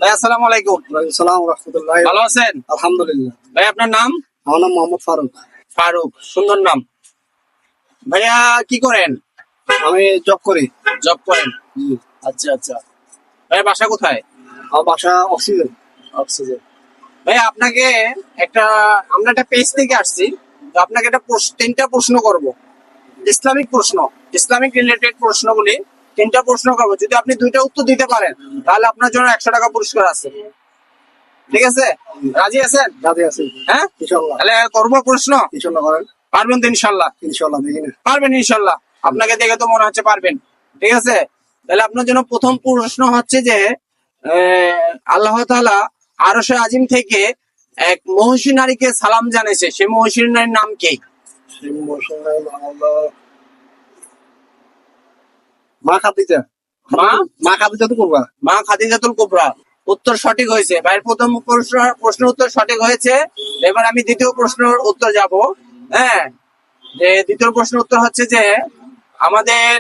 ভাই আসসালামু আলাইকুম। সালাম রাহমাতুল্লাহ। ভালো আছেন? আলহামদুলিল্লাহ। ভাই আপনার নাম? আমার নাম মোহাম্মদ ফারুক। ফারুক, সুন্দর নাম। ভাইয়া কি করেন? আমি জব করি। জব করেন? জি। আচ্ছা আচ্ছা। ভাই বাসা কোথায়? আমার বাসা অক্সিজেন। অক্সিজেন। ভাই আপনাকে আমরা একটা পেজ থেকে আসছি, তো আপনাকে তিনটা প্রশ্ন করব। ইসলামিক প্রশ্ন, ইসলামিক রিলেটেড প্রশ্নগুলি তিনটা প্রশ্ন করবো। যদি আপনি দুইটা উত্তর দিতে পারেন তাহলে আপনার জন্য 100 টাকা পুরস্কার আছে। ঠিক আছে? রাজি আছেন? রাজি আছি। হ্যাঁ, ইনশাআল্লাহ। তাহলে করবো প্রশ্ন। ইনশাআল্লাহ করেন। পারবেন তো ইনশাল্লাহ? ইনশাআল্লাহ দেখি না। পারবেন ইনশাল্লাহ, আপনাকে দেখে তো মনে হচ্ছে পারবেন। ঠিক আছে, তাহলে আপনার জন্য প্রথম প্রশ্ন হচ্ছে যে আল্লাহ তাআলা আরশে আজিম থেকে এক মহিষী নারীকে সালাম জানিয়েছে, সেই মহিষী নারীর নাম কি? মা খাদিজা। মা খাদিজা তো করবা। মা খাদিজাতুল কুবরা। উত্তর সঠিক হয়েছে ভাইয়ের। প্রথম প্রশ্ন উত্তর সঠিক হয়েছে। এবার আমি দ্বিতীয় প্রশ্নের উত্তর যাব। হ্যাঁ, যে দ্বিতীয় প্রশ্নের উত্তর হচ্ছে যে আমাদের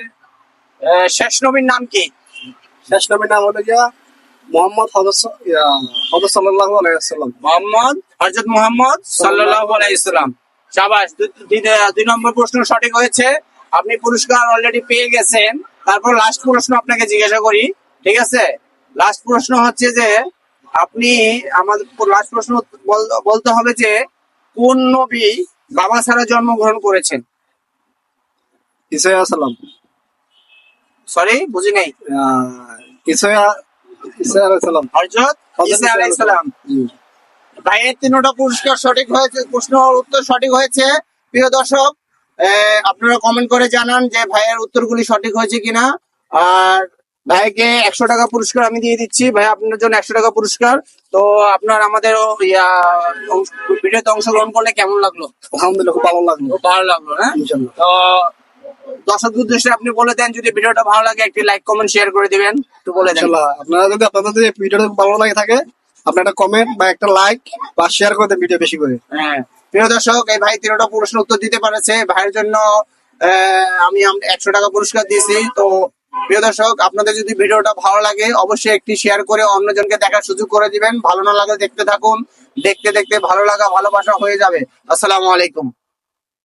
শেষ নবীর নাম কি? শেষ নবীর নাম হলো গিয়া মোহাম্মদ হযরত সাল্লাল্লাহু আলাইহি ওয়াসাল্লাম। হযরত মুহাম্মদ সাল্লাল্লাহু আলাইহি সাল্লাম। শাবাশ, দুই নম্বর প্রশ্ন সঠিক হয়েছে। আপনি পুরস্কার অলরেডি পেয়ে গেছেন। তারপর লাস্ট প্রশ্ন আপনাকে জিজ্ঞাসা করি। ঠিক আছে, লাস্ট প্রশ্ন হচ্ছে যে আপনি আমাদের লাস্ট প্রশ্ন বলতে হবে যে কোন নবী বাবা ছাড়া জন্মগ্রহণ করেছেন? ঈসা আলাইহিস সালাম। সরি, বুঝি নাই। ঈসা আলাইহিস সালাম। হযরত ঈসা আলাইহিস সালাম। ভাইয়ের তিনটা পুরস্কার সঠিক হয়েছে, প্রশ্ন উত্তর সঠিক হয়েছে। প্রিয় দর্শক, আপনারা কমেন্ট করে জানান যে ভাইয়ের উত্তরগুলি সঠিক হয়েছে কিনা। আর ভাইকে 100 টাকা পুরস্কার আমি দিয়ে দিচ্ছি। ভাই আপনার জন্য 100 টাকা পুরস্কার। তো আপনার আমাদের ভিডিওতে অংশগ্রহণ করলে কেমন লাগলো? আলহামদুলিল্লাহ, খুব ভালো লাগলো। খুব ভালো লাগলো। হ্যাঁ, ইনশাআল্লাহ। তো দর্শকদের উদ্দেশ্যে আপনি বলে দেন, যদি ভিডিওটা ভালো লাগে একটি লাইক কমেন্ট শেয়ার করে দিবেন, একটু বলে দেন। ইনশাআল্লাহ, আপনাদের যদি ভিডিওটা ভালো লাগে থাকে, আপনার একটা কমেন্ট বা একটা লাইক বা শেয়ার করে দেন ভিডিও বেশি করে। হ্যাঁ, প্রিয় দর্শক, এই ভাই 3টা প্রশ্ন উত্তর দিতে পারেছে। ভাইয়ের জন্য আমি 100 টাকা পুরস্কার দিয়েছি। তো প্রিয় দর্শক, আপনাদের যদি ভিডিওটা ভালো লাগে অবশ্যই একটি শেয়ার করে অন্যজনকে দেখার সুযোগ করে দিবেন। ভালো না লাগে দেখতে থাকুন, দেখতে দেখতে ভালো লাগা ভালোবাসা হয়ে যাবে। আসসালামু আলাইকুম।